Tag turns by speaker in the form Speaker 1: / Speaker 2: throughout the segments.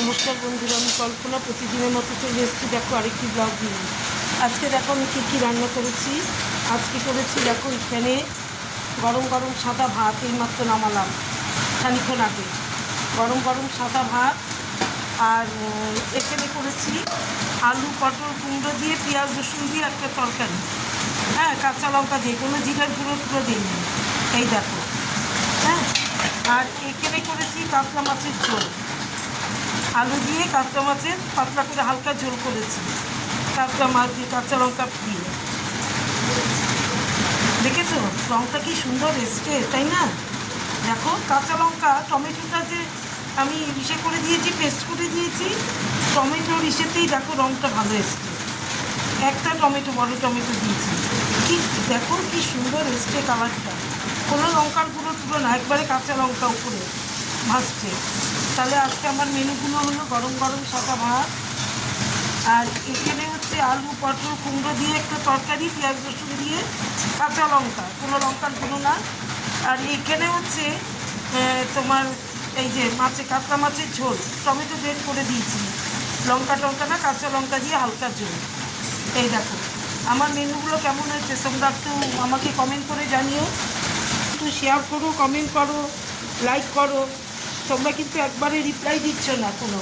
Speaker 1: নমস্কার বন্ধুরা, আমি কল্পনা। প্রতিদিনের মতো চলে এসেছি দেখো আরেকটি ব্লগ নিয়ে। আজকে দেখো আমি কী রান্না করেছি। আজকে করেছি দেখো এখানে গরম গরম সাদা ভাত, এইমাত্র নামালাম খানিক্ষণ আগে। গরম গরম সাদা ভাত, আর এখানে করেছি আলু পটল কুমড়ো দিয়ে পেঁয়াজ রসুন দিয়ে একটা তরকারি, হ্যাঁ, কাঁচা লঙ্কা দিয়ে, কোনো জিরার গুঁড়ো দিইনি। এই দেখো, হ্যাঁ। আর এখানে করেছি কাতলা মাছের ঝোল, আলু দিয়ে কাঁচা মাছের পাতলা করে হালকা ঝোল করেছি, কাঁচা মাছ দিয়ে কাঁচা লঙ্কা দিয়ে। দেখেছো লঙ্কা কি সুন্দর এসছে, তাই না? দেখো কাঁচা লঙ্কা, টমেটোটা যে আমি ইসে করে দিয়েছি, পেস্ট করে দিয়েছি, টমেটোর ইসেতেই দেখো রঙটা ভালো এসছে। একটা টমেটো, বড় টমেটো দিয়েছি, কি দেখো কি সুন্দর এসছে কালারটা। কোনো লঙ্কার গুঁড়ো না, একবারে কাঁচা লঙ্কা উপরে ভাজছে। তাহলে আজকে আমার মেনুগুলো হলো গরম গরম সাদা ভাত, আর এখানে হচ্ছে আলু পটল কুমড়ো দিয়ে একটা তরকারি, পেঁয়াজ রসুন দিয়ে কাঁচা লঙ্কা, কোনো লঙ্কার গুঁড়ো না। আর এখানে হচ্ছে তোমার এই যে কাতলা মাছের ঝোল, টমেটো বের করে দিয়েছি, লঙ্কা টঙ্কা না, কাঁচা লঙ্কা দিয়ে হালকা ঝোল। এই দেখো আমার মেনুগুলো কেমন হয়েছে তোমরা একটু আমাকে কমেন্ট করে জানিও, একটু শেয়ার করো, কমেন্ট করো, লাইক করো। তোমরা কিন্তু একবারে রিপ্লাই দিচ্ছ না কোনো।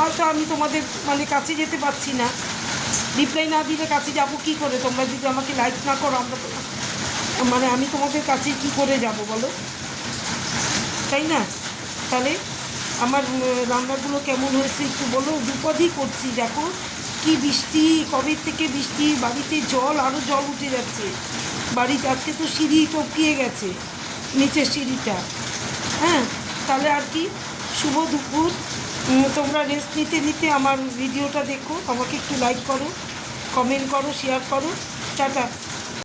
Speaker 1: হয়তো আমি তোমাদের কাছে যেতে পারছি না, রিপ্লাই না দিলে কাছে যাবো কী করে? তোমরা যদি আমাকে লাইক না করো, আমরা তো আমি তোমাদের কাছে কি করে যাব বলো, তাই না? তাহলে আমার রান্নাগুলো কেমন হয়েছে একটু বলো। বিপদই করছি, দেখো কি বৃষ্টি, কবে থেকে বৃষ্টি, বাড়িতে জল, আরও জল উঠে যাচ্ছে বাড়িতে। আজকে তো সিঁড়ি টপকিয়ে গেছে, নিচের সিঁড়িটা, হ্যাঁ। তাহলে আর কি, শুভ দুপুর। তোমরা রেস্ট নিতে নিতে আমার ভিডিওটা দেখো, আমাকে একটু লাইক করো, কমেন্ট করো, শেয়ার করো। টাটা।